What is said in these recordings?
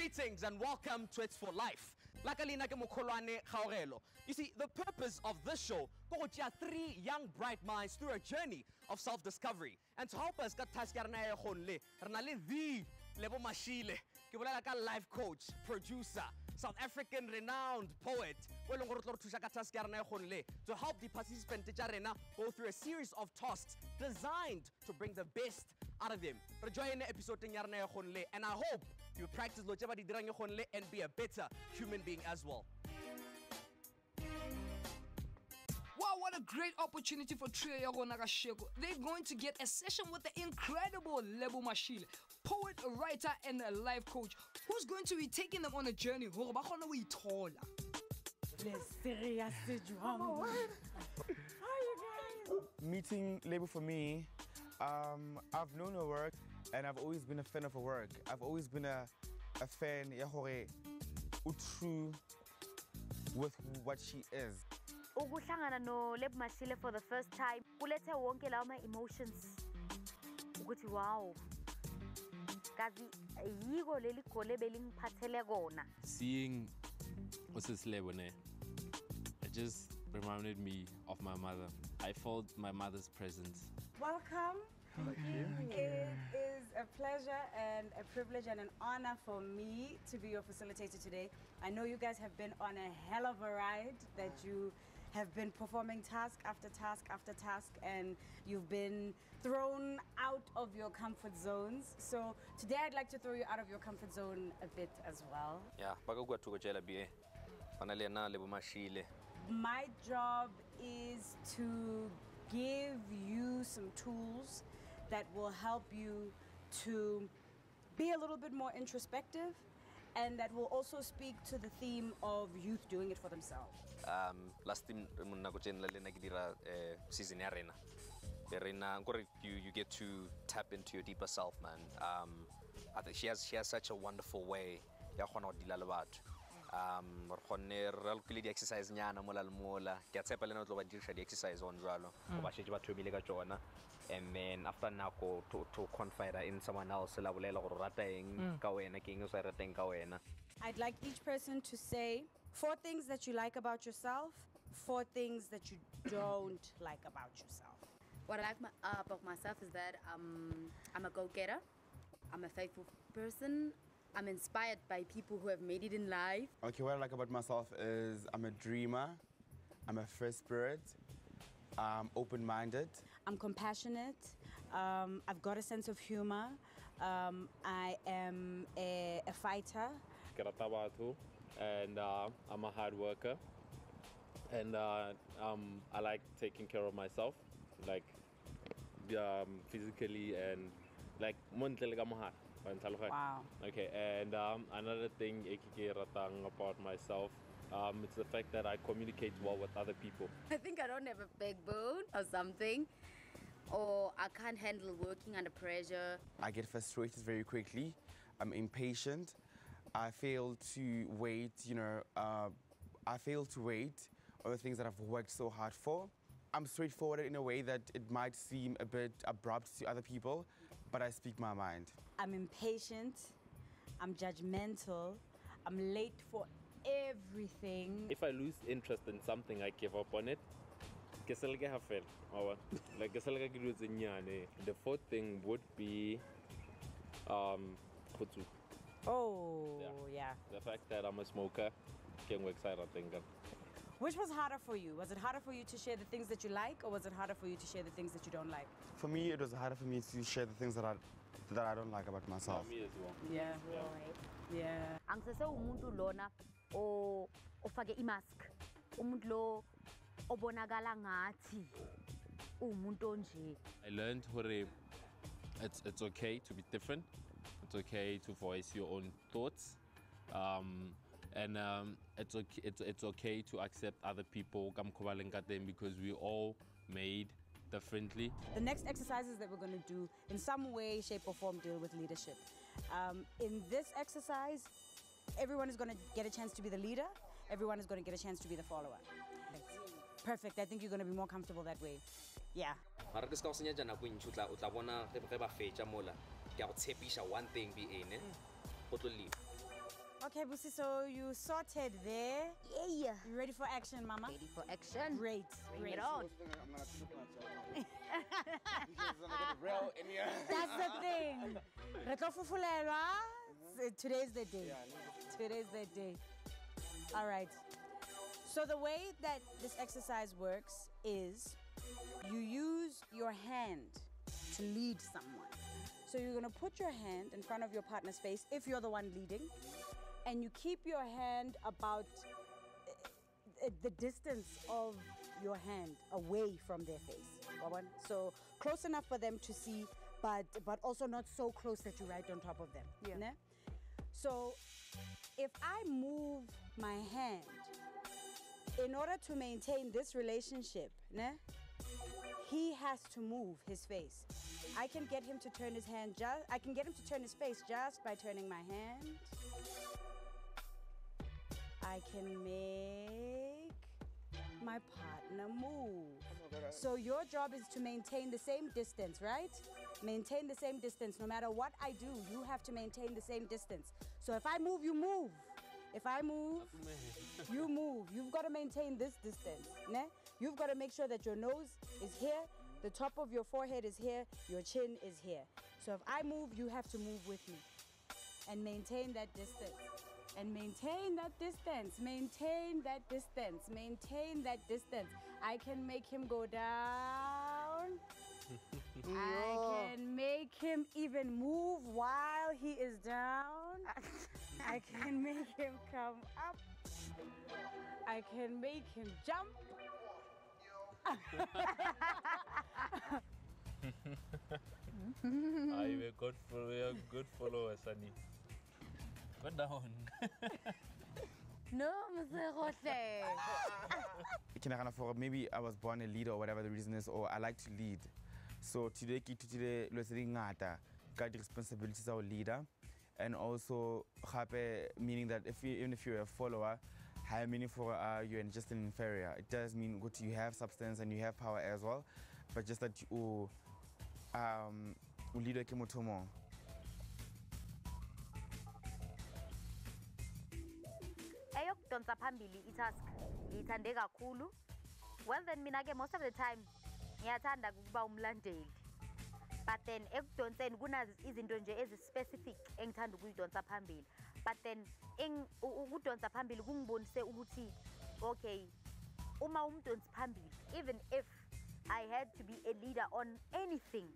Greetings and welcome to It's for Life. You see, the purpose of this show is to 3 young bright minds through a journey of self-discovery. And to help us get the Lebo Mashile, life coach, producer, South African renowned poet, to help the participants go through a series of tasks designed to bring the best out of them. Join the episode and I hope you practice and be a better human being as well. Wow, what a great opportunity for Trio Nagashego. They're going to get a session with the incredible Lebo Mashile, poet, writer, and a life coach, who's going to be taking them on a journey. How are you guys? Meeting Lebo for me, I've known her work and I've always been a fan of her work. I've always been a fan true with what she is. Ukuhlangana no Lebo Mashile for the first time, ulethe wonke lawo my emotions. Ukuthi wow. Kazi yiko leli gole belingiphathele kona. Seeing Mrs. Lebo, it just reminded me of my mother. I felt my mother's presence. Welcome. Thank you. It is a pleasure and a privilege and an honor for me to be your facilitator today. I know you guys have been on a hell of a ride, that you have been performing task after task after task, and you've been thrown out of your comfort zones. So today I'd like to throw you out of your comfort zone a bit as well. Yeah, my job is to give you some tools that will help you to be a little bit more introspective, and that will also speak to the theme of youth doing it for themselves. Last time season you get to tap into your deeper self, man. I think she has such a wonderful way. The exercise exercise on and then after now go to confide in someone else. I'd like each person to say 4 things that you like about yourself, 4 things that you don't like about yourself. What I like about myself is that I'm a go-getter, I'm a faithful person, I'm inspired by people who have made it in life. Okay, what I like about myself is I'm a dreamer, I'm a free spirit, I'm open-minded. I'm compassionate, I've got a sense of humor, I am a fighter. And I'm a hard worker, and I like taking care of myself, like physically and like wow. Okay, and another thing about myself, it's the fact that I communicate well with other people. I think I don't have a backbone or something, or I can't handle working under pressure. I get frustrated very quickly, I'm impatient, I fail to wait, I fail to wait on the things that I've worked so hard for. I'm straightforward in a way that it might seem a bit abrupt to other people, but I speak my mind. I'm impatient, I'm judgmental, I'm late for everything. If I lose interest in something, I give up on it. The 4th thing would be Oh, yeah. The fact that I'm a smoker, Which was harder for you? Was it harder for you to share the things that you like, or was it harder for you to share the things that you don't like? For me, it was harder for me to share the things that I don't like about myself. Me as well. Yeah. Yeah. Angisese umuntu lona ofake imask. Umuntu lo obonakala ngathi umuntu onje. I learned it's okay to be different. It's okay to voice your own thoughts. And it's okay to accept other people because we all made differently. The next exercises that we're going to do in some way, shape or form deal with leadership. In this exercise, everyone is going to get a chance to be the leader. Everyone is going to get a chance to be the follower. Perfect. I think you're going to be more comfortable that way. Yeah. One thing be Okay, Busi, so you sorted there. Yeah. You ready for action, Mama? Ready for action? Great. Bring it on. That's the thing. Re tlo fufulelwa. Today's the day. Today's the day. All right. So the way that this exercise works is you use your hand to lead someone. So you're gonna put your hand in front of your partner's face if you're the one leading, and you keep your hand about the distance of your hand away from their face. So close enough for them to see, but also not so close that you're right on top of them. Yeah. Ne? So if I move my hand, in order to maintain this relationship, ne, he has to move his face. I can get him to turn his face just by turning my hand. I can make my partner move. So your job is to maintain the same distance, right? Maintain the same distance. No matter what I do, you have to maintain the same distance. So if I move, you move. If I move, you move. You've got to maintain this distance. Ne? You've got to make sure that your nose is here, the top of your forehead is here, your chin is here. So if I move, you have to move with me. And maintain that distance. And maintain that distance. Maintain that distance. Maintain that distance. I can make him go down. I can make him even move while he is down. I can make him come up. I can make him jump. You're a good follower, Sunny. Go down. No, Mr. Maybe I was born a leader or whatever the reason is, or I like to lead. So today, got the responsibilities of a leader, and also meaning that even if you're a follower, high meaning for you're just an inferior. It does mean good. You have substance and you have power as well, but just that you leader kemotomo. Eyokudonsa phambili itask ngiyithande kakhulu. Well then mina ke most of the time ngiyathanda ukuba umlandeli. But then ekudonseni kunazo izinto nje ezi-specific engithanda ukuyidonsa phambili. But then ukudonsa phambili kungibonise ukuthi okay, uma umdonsi phambili, even if I had to be a leader on anything,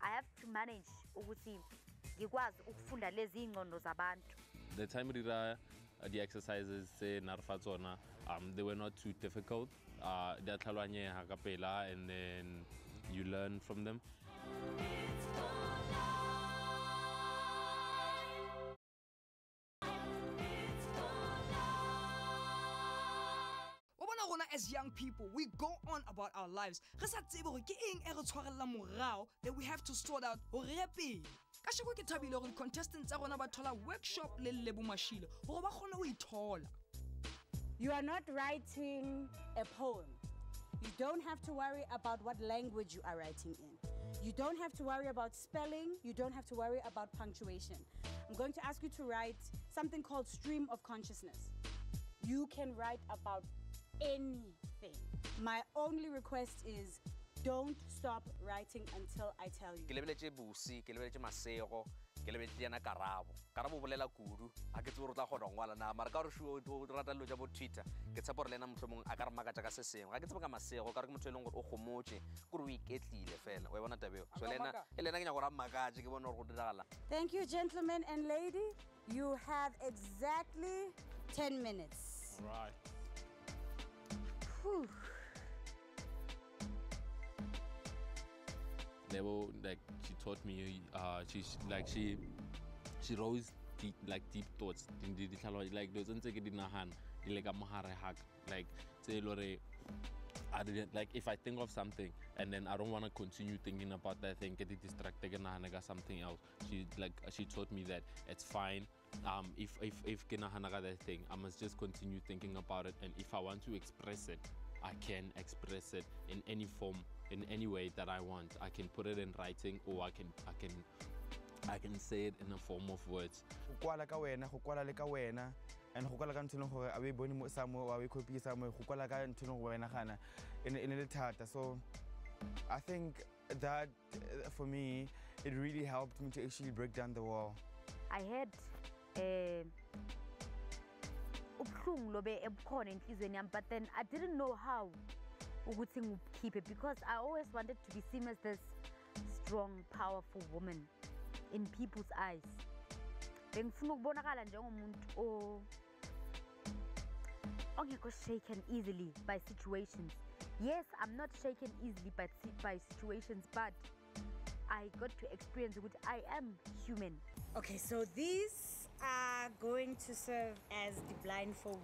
I have to manage ukuthi ngikwazi ukufunda lezi ingqondo zabantu. The time we did the exercises, they were not too difficult. And then you learn from them. As young people, we go on about our lives. That we have to sort out. Contestants are on a workshop le Lebo Mashile. You are not writing a poem. You don't have to worry about what language you are writing in. You don't have to worry about spelling. You don't have to worry about punctuation. I'm going to ask you to write something called stream of consciousness. You can write about anything. My only request is don't stop writing until I tell you. Karabo bolela kudu a ke tsore tla gona ngwala na mara ka re sho o rata lo ja bo Twitter ke tshepa re lena motlhomong a ka re makatsa ka se sengwe ga ke tseba ka masego ka re ke motho e leng gore o gomotse ko re o iketlile fela o e bona tabeo so lena ke nya go ra makatse ke bona gore go diragala. Thank you, gentlemen and lady. You have exactly 10 minutes. All right. Whew. Lebo, like, she taught me, she rose deep, like deep thoughts. Like those like say I didn't, like, if I think of something and then I don't want to continue thinking about that thing, get distracted and I got something else. She taught me that it's fine. If that thing, I must just continue thinking about it, and if I want to express it, I can express it in any form, in any way that I want. I can put it in writing, or I can I can say it in a form of words. Go kwala ka wena, go kwala le ka wena, and go kwala ka ntho e leng gore a o e bone mo somewhere, a o e copy somewhere, go kwala ka ntho e leng gore wena gana in le thata. So I think that for me, it really helped me to actually break down the wall. I had ubuhlungu lobe ebukhona enhlizweni yami, but then I didn't know how ukuthi ngikhiphe, because I always wanted to be seen as this strong, powerful woman in people's eyes. Bengifuna ukubonakala njengomuntu ongekho shaken easily by situations. Yes, I'm not shaken easily by situations, but I got to experience ukuthi I am human. Okay, so these are going to serve as the blindfold.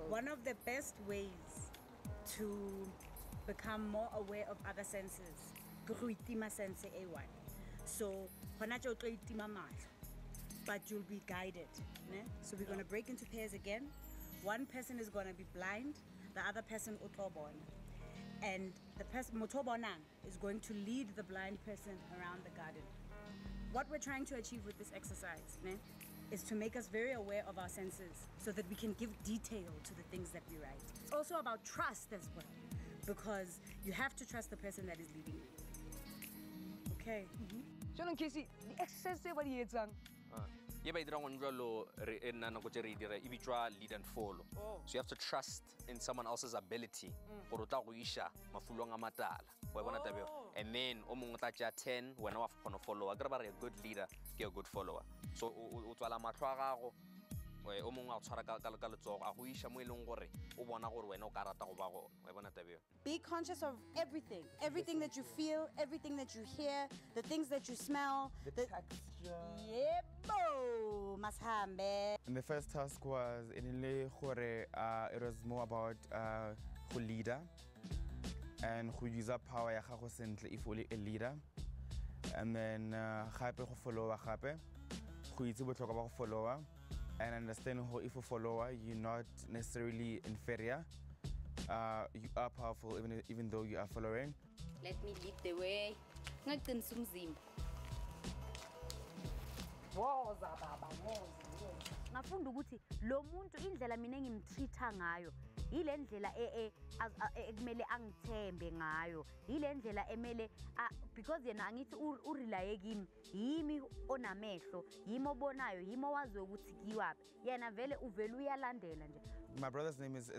One of the best ways to become more aware of other senses, sense A1. So, but you'll be guided. Ne? So we're going to break into pairs again. One person is going to be blind, the other person utobon. And the person motobonang is going to lead the blind person around the garden. What we're trying to achieve with this exercise, ne, is to make us very aware of our senses so that we can give detail to the things that we write. It's also about trust as well, because you have to trust the person that is leading you. Okay. Jalo Casey, the exercise se ba di etsang. Ye ba dirang ngolo re nna go tse re dire e bitswa lead and follow. So you have to trust in someone else's ability gore tla go isha mafulong a matala. Wa bona tabeo. And then o mongwe tla tja 10 wena wa kgona follower. Ke re ba re a good leader ke a good follower. So o tswala matlho a gago o mongwe a tshwara ka letsogo a go isha mo eleng gore o bona gore wena o ka rata go ba gone. Wa bona tabeo. Be conscious of everything that you feel, everything that you hear, the things that you smell, The texture. Yebo, mashambe. And the first task was it was more about who leader and who use up power ya gago sentle if only a leader. And then gape go follower gape go itse botlhokwa ba go follower and understand how if a follower you're not necessarily inferior. You are powerful even though you are following. Let me lead the way. Ngaqiniswa umzimba. Woza baba, woza. Ngafunda ukuthi lo muntu indlela mina engimtreata ngayo ile ndlela ekumele angithembe ngayo, ile ndlela emele because yena angithi urelaye kimi, yimi onamehlo, yimi obonayo, yimi owazi ukuthi kiwapi, yena vele uvela uyalandela nje. My brother's name is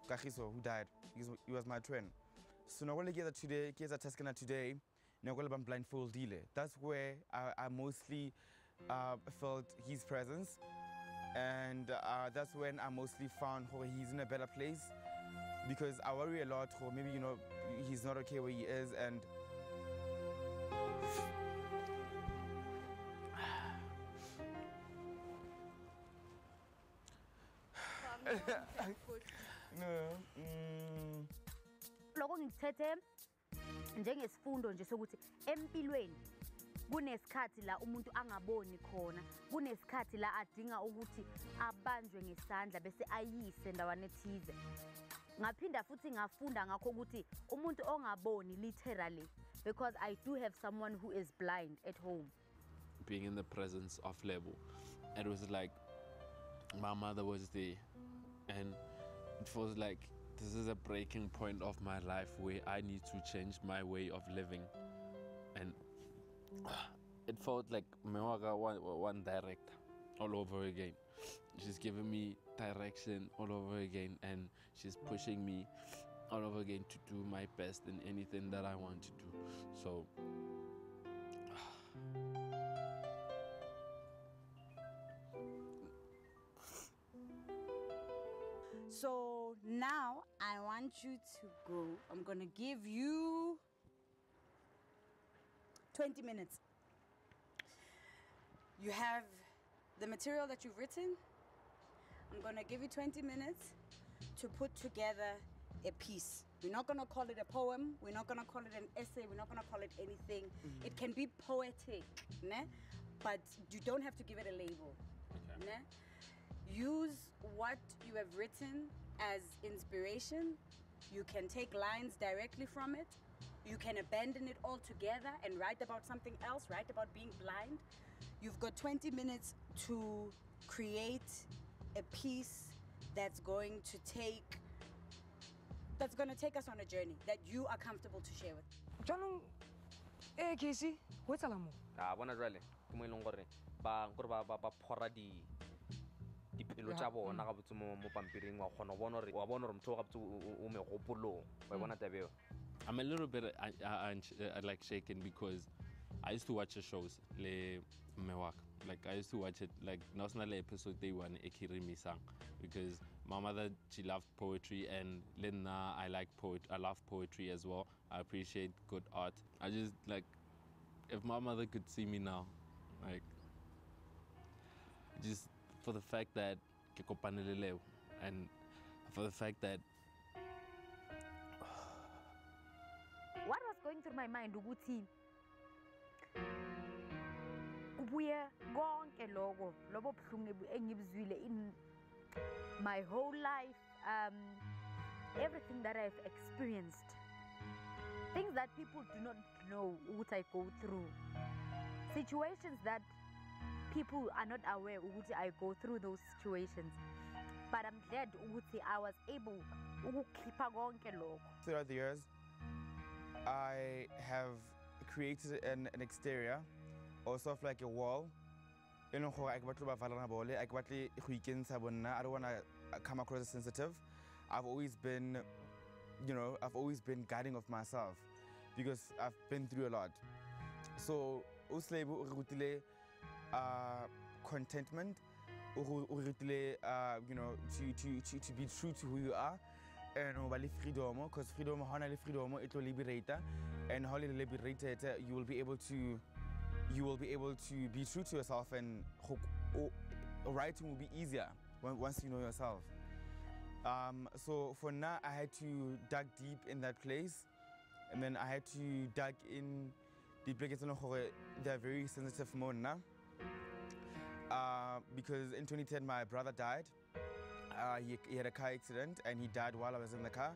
Kagiso, who died. He was my twin. So now when I get that today, get that task today, now I'm blindfold dealer. That's where I mostly felt his presence, and that's when I mostly found how he's in a better place, because I worry a lot how maybe he's not okay where he is, and Lokho ngikuthethe njengesifundo nje sokuthi empilweni kunesikhathi la umuntu angaboni khona, kunesikhathi la adinga ukuthi abanjwe ngesandla bese ayise ndawana ethize. Ngaphinda futhi ngafunda ngakho ukuthi umuntu ongaboni literally, because I do have someone who is blind at home. Being in the presence of Lebo, it was like my mother was there, and it was like this is a breaking point of my life where I need to change my way of living, and it felt like one director all over again. She's giving me direction all over again, and she's pushing me all over again to do my best in anything that I want to do. So So now I want you to go. I'm going to give you 20 minutes. You have the material that you've written. I'm going to give you 20 minutes to put together a piece. We're not going to call it a poem. We're not going to call it an essay. We're not going to call it anything. It can be poetic, ne? But you don't have to give it a label. okay. Ne? Use what you have written as inspiration. You can take lines directly from it. You can abandon it altogether and write about something else, write about being blind. You've got 20 minutes to create a piece that's going to take us on a journey that you are comfortable to share with. Jaanong Casey, go etsala mo? Bona jwale ke mo ileng gore ba phora dipelo tsa bona ga botse mo pampiring wa kgona bona gore motho ga botse o megopolong wa bona tabeo. I'm a little bit like shaken because I used to watch the shows le mewak. Like I used to watch it like national episode day 1 Ekirimisang because my mother, she loved poetry, and Lena, I love poetry as well. I appreciate good art. I just like, if my mother could see me now, like, just for the fact that and for the fact that What was going through my mind ukuthi kubuye konke lobo buhlungu engibizwile in my whole life, everything that I've experienced, things that people do not know what I go through, situations that people are not aware what I go through those situations. But I'm glad I was able to keep konke lokho. Throughout the years, I have created an exterior, or sort of like a wall. I don't want to come across as sensitive. I've always been guarding of myself because I've been through a lot. So, contentment, to be true to who you are, and freedom, because freedom, it will liberate, and how you liberate it, you will be able to be true to yourself, and writing will be easier once you know yourself. So for now, I had to dig deep in that place, and then I had to dig in the biggest they're very sensitive mode now. Because in 2010 my brother died. He had a car accident and he died while I was in the car.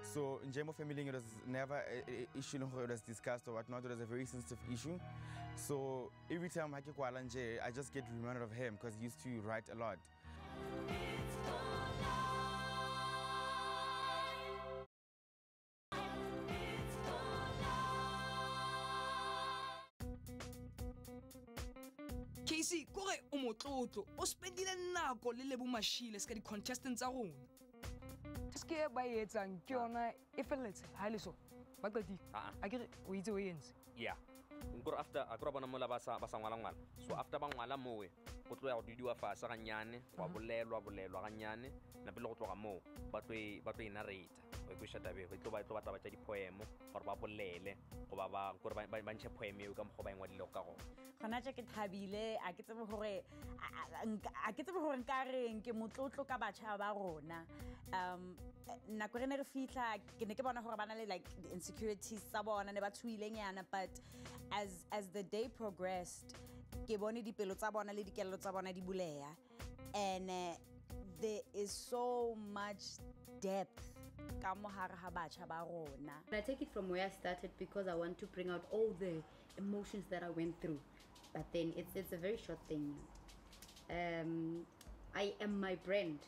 So in Jemo family, it was never an issue that was discussed or whatnot. It was a very sensitive issue. So every time I just get reminded of him because he used to write a lot. Casey, kore o motlotlo o spendile nako le Lebo Mashile ska di contestants tsa rona. Tske ba etsang ke yona e felletse ha le so ba qedi a ke o itse o yentse. Yeah, nkore after akora bona mola ba sa ngwala ngwala, so after ba ngwala mowe go tlo ya go didiwa fasa ga nyane wa bolelwa ga nyane na pele go tloga mo ba tlo e narrate go go shata be go tlo ba tsa di poem gore ba bolele go ba gore ba ntshe poem eo ka mo go ba engwa dilo ka go gona tse ke thabile a ke tsebe gore nka reng ke motlotlo ka batjha ba rona. Nako re ne re fitla ke ne ke bona gore ba na le like the insecurities tsa bona ne ba tshuileng yana, but as the day progressed ke bone dipelo tsa bona le dikelelo tsa bona di buleya, and there is so much depth ka mo hare ha batjha ba rona. I take it from where I started because I want to bring out all the emotions that I went through, but then it's a very short thing. I am my brand.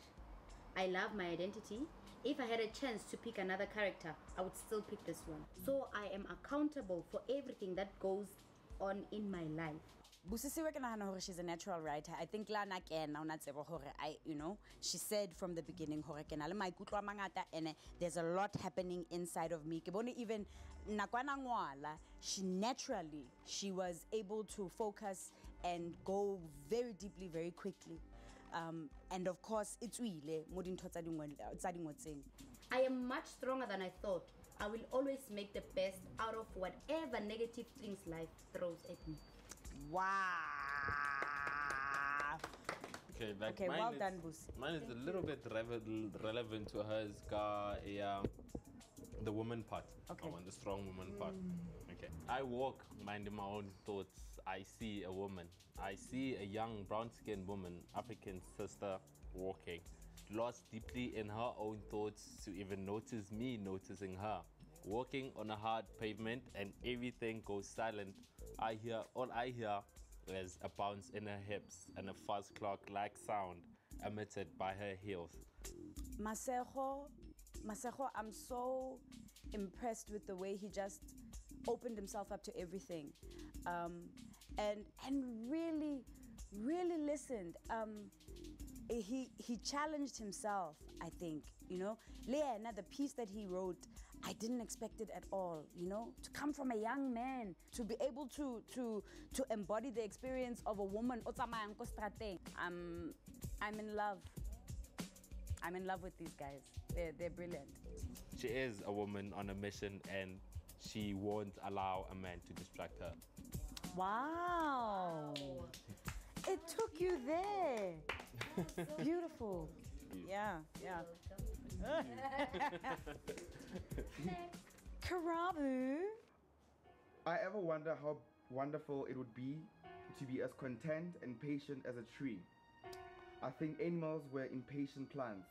I love my identity. If I had a chance to pick another character, I would still pick this one. So I am accountable for everything that goes on in my life. Busisiwe ke nahana hore she's a natural writer. I think lana ke na una tsebo hore she said from the beginning hore ke na le maikutlo a mangata, and there's a lot happening inside of me. Ke bone even nakwana ngwala, she was able to focus and go very deeply very quickly. And of course, it's really I am much stronger than I thought. I will always make the best out of whatever negative things life throws at me. Wow. Okay, well done, Bus. Mine is a little bit relevant to hers, the woman part. Okay. The strong woman part. Okay. I walk minding my own thoughts. I see a woman. I see a young brown-skinned woman, African sister, walking, lost deeply in her own thoughts to even notice me noticing her. walking on a hard pavement and everything goes silent. All I hear is a bounce in her hips and a fast clock-like sound emitted by her heels. Masego, I'm so impressed with the way he just opened himself up to everything, and really listened. He challenged himself, I think, you know. Leana, the piece that he wrote, I didn't expect it at all, you know, to come from a young man, to be able to embody the experience of a woman. I'm in love. I'm in love with these guys. They're brilliant. She is a woman on a mission and she won't allow a man to distract her. Wow. It took you there. Beautiful. Yeah. Karabu. I ever wonder how wonderful it would be to be as content and patient as a tree. I think animals were impatient plants,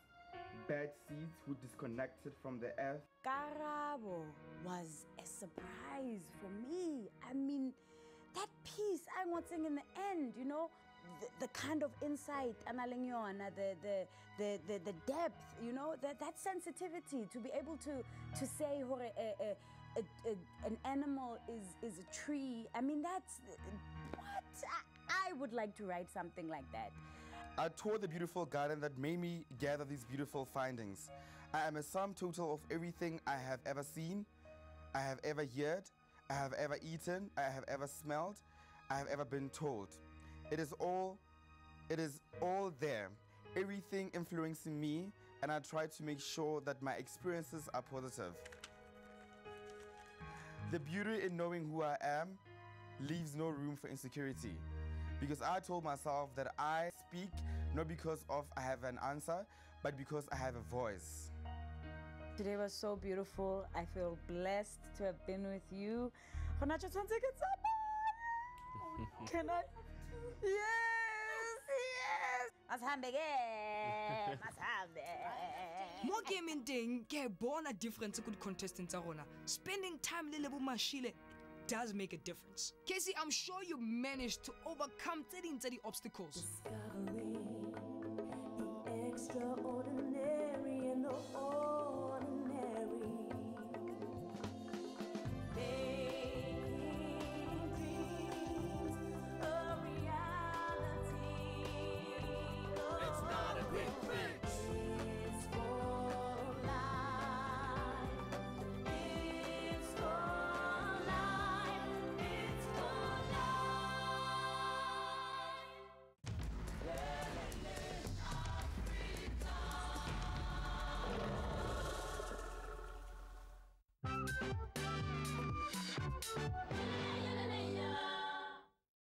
bad seeds who disconnected from the earth. Karabo was a surprise for me. I mean, that piece I want sing in the end, you know, the kind of insight, the depth, you know, that sensitivity to be able to say an animal is a tree. I mean, that's what I would like to write something like that. I toured the beautiful garden that made me gather these beautiful findings. I am a sum total of everything I have ever seen, I have ever heard, I have ever eaten, I have ever smelled, I have ever been told. It is all there, everything influencing me, and I try to make sure that my experiences are positive. The beauty in knowing who I am leaves no room for insecurity, because I told myself that I speak not because of I have an answer, but because I have a voice. Today was so beautiful. I feel blessed to have been with you. Can I? Yes. More gaming thing, get born a difference good contestants are on. Spending time with Lebo Mashile does make a difference. Casey, I'm sure you managed to overcome 30 obstacles. Discovering the extraordinary.